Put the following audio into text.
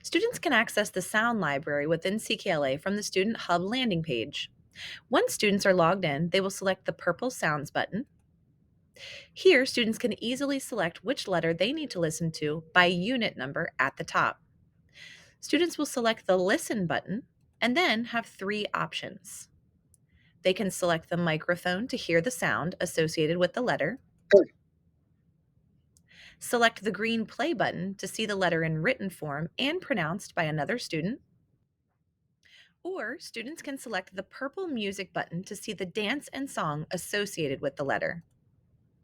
Students can access the sound library within CKLA from the Student Hub landing page. Once students are logged in, they will select the purple Sounds button. Here, students can easily select which letter they need to listen to by unit number at the top. Students will select the Listen button and then have three options. They can select the microphone to hear the sound associated with the letter, select the green play button to see the letter in written form and pronounced by another student, or students can select the purple music button to see the dance and song associated with the letter.